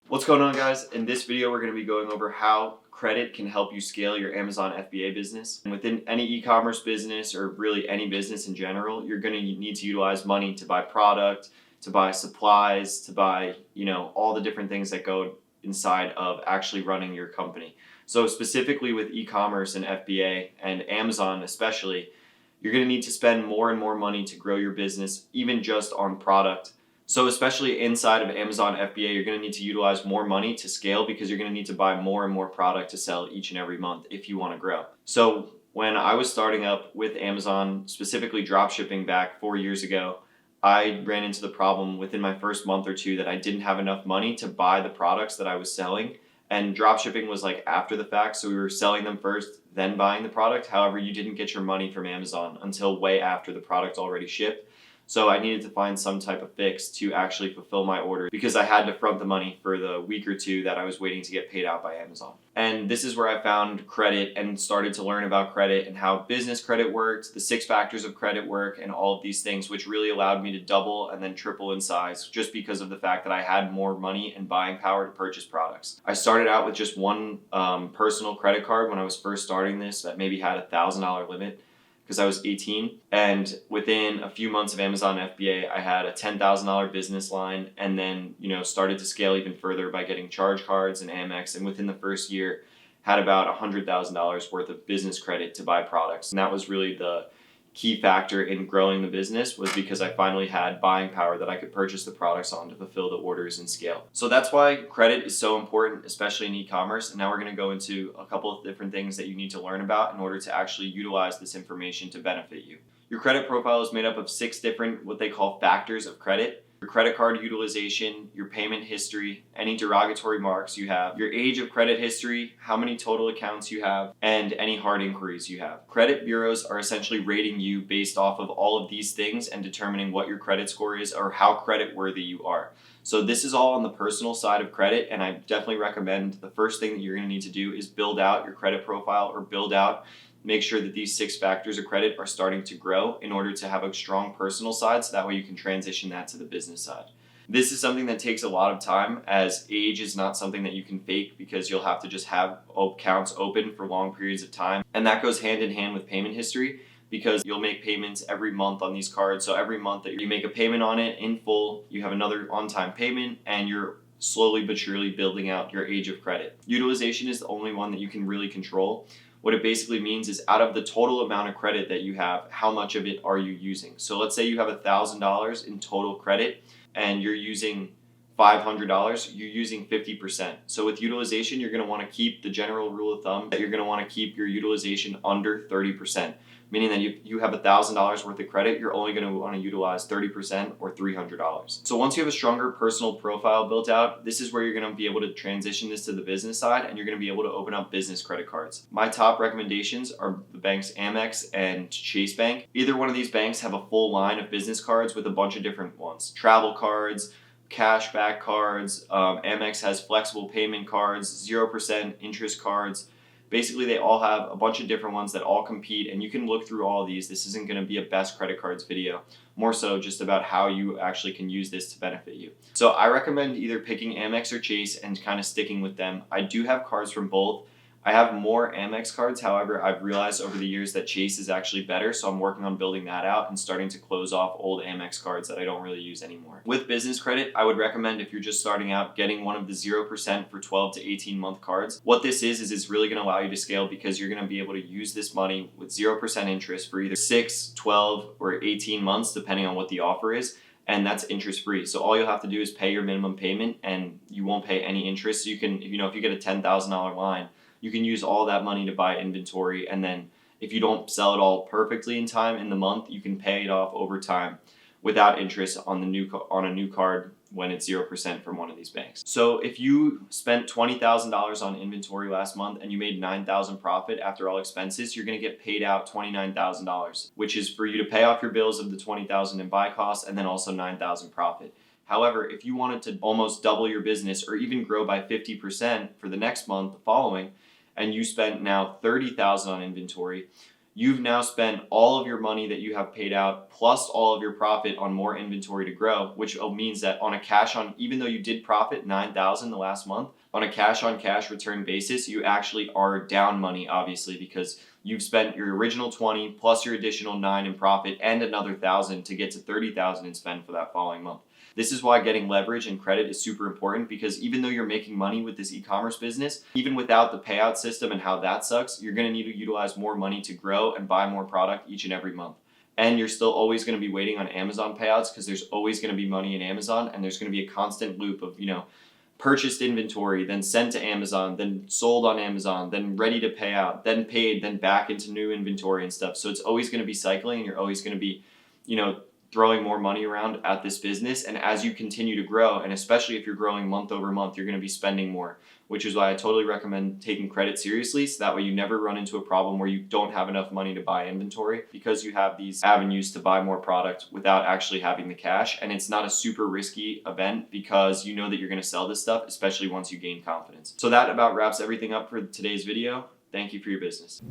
What's going on, guys? In this video, we're going to be going over how credit can help you scale your Amazon FBA business. And within any e-commerce business, or really any business in general, you're going to need to utilize money to buy product, to buy supplies, to buy, all the different things that go inside of actually running your company. So specifically with e-commerce and FBA and Amazon especially, you're going to need to spend more and more money to grow your business, even just on product. So especially inside of Amazon FBA, you're going to need to utilize more money to scale because you're going to need to buy more and more product to sell each and every month if you want to grow. So when I was starting up with Amazon, specifically dropshipping back 4 years ago, I ran into the problem within my first month or two that I didn't have enough money to buy the products that I was selling. And dropshipping was like after the fact, so we were selling them first, then buying the product. However, you didn't get your money from Amazon until way after the product already shipped. So I needed to find some type of fix to actually fulfill my order because I had to front the money for the week or two that I was waiting to get paid out by Amazon. And this is where I found credit and started to learn about credit and how business credit worked, the 6 factors of credit work, and all of these things, which really allowed me to double and then triple in size just because of the fact that I had more money and buying power to purchase products. I started out with just one personal credit card when I was first starting this that maybe had a $1,000 limit, because I was 18, and within a few months of Amazon FBA, I had a $10,000 business line, and then started to scale even further by getting charge cards and Amex, and within the first year had about $100,000 worth of business credit to buy products. And that was really the key factor in growing the business, was because I finally had buying power that I could purchase the products on to fulfill the orders and scale. So that's why credit is so important, especially in e-commerce. And now we're going to go into a couple of different things that you need to learn about in order to actually utilize this information to benefit you. Your credit profile is made up of 6 different, what they call factors of credit. Your credit card utilization, your payment history, any derogatory marks you have, your age of credit history, how many total accounts you have, and any hard inquiries you have. Credit bureaus are essentially rating you based off of all of these things and determining what your credit score is or how credit worthy you are. So this is all on the personal side of credit, and I definitely recommend the first thing that you're going to need to do is build out your credit profile, or make sure that these 6 factors of credit are starting to grow in order to have a strong personal side, so that way you can transition that to the business side. This is something that takes a lot of time, as age is not something that you can fake, because you'll have to just have accounts open for long periods of time. And that goes hand in hand with payment history, because you'll make payments every month on these cards. So every month that you make a payment on it in full, you have another on-time payment, and you're slowly but surely building out your age of credit. Utilization is the only one that you can really control. What it basically means is, out of the total amount of credit that you have, how much of it are you using? So let's say you have $1,000 in total credit and you're using $500, you're using 50%. So with utilization, you're going to want to keep the general rule of thumb that you're going to want to keep your utilization under 30%. Meaning that you have $1,000 worth of credit, you're only going to want to utilize 30% or $300. So once you have a stronger personal profile built out, this is where you're going to be able to transition this to the business side, and you're going to be able to open up business credit cards. My top recommendations are the banks Amex and Chase Bank. Either one of these banks have a full line of business cards with a bunch of different ones. Travel cards, cashback cards, Amex has flexible payment cards, 0% interest cards. Basically, they all have a bunch of different ones that all compete, and you can look through all of these. This isn't going to be a best credit cards video, more so just about how you actually can use this to benefit you. So I recommend either picking Amex or Chase and kind of sticking with them. I do have cards from both. I have more Amex cards, however, I've realized over the years that Chase is actually better, so I'm working on building that out and starting to close off old Amex cards that I don't really use anymore. With business credit, I would recommend, if you're just starting out, getting one of the 0% for 12 to 18 month cards. What this is it's really going to allow you to scale, because you're going to be able to use this money with 0% interest for either 6, 12, or 18 months, depending on what the offer is. And that's interest free. So all you'll have to do is pay your minimum payment, and you won't pay any interest. So you can, if you get a $10,000 line, you can use all that money to buy inventory, and then if you don't sell it all perfectly in time in the month, you can pay it off over time without interest on a new card when it's 0% from one of these banks. So if you spent $20,000 on inventory last month and you made $9,000 profit after all expenses, you're going to get paid out $29,000, which is for you to pay off your bills of the $20,000 in buy costs and then also $9,000 profit. However, if you wanted to almost double your business or even grow by 50% for the next month, the following, and you spent now $30,000 on inventory, you've now spent all of your money that you have paid out plus all of your profit on more inventory to grow, which means that on a cash on, even though you did profit 9,000 the last month, on a cash on cash return basis, you actually are down money, obviously, because you've spent your original 20 plus your additional 9 in profit and another 1,000 to get to 30,000 in spend for that following month. This is why getting leverage and credit is super important, because even though you're making money with this e-commerce business, even without the payout system and how that sucks, you're going to need to utilize more money to grow and buy more product each and every month. And you're still always going to be waiting on Amazon payouts, because there's always going to be money in Amazon, and there's going to be a constant loop of, purchased inventory, then sent to Amazon, then sold on Amazon, then ready to pay out, then paid, then back into new inventory and stuff. So it's always going to be cycling, and you're always going to be, throwing more money around at this business. And as you continue to grow, and especially if you're growing month over month, you're going to be spending more, which is why I totally recommend taking credit seriously. So that way you never run into a problem where you don't have enough money to buy inventory, because you have these avenues to buy more product without actually having the cash. And it's not a super risky event, because you know that you're going to sell this stuff, especially once you gain confidence. So that about wraps everything up for today's video. Thank you for your business.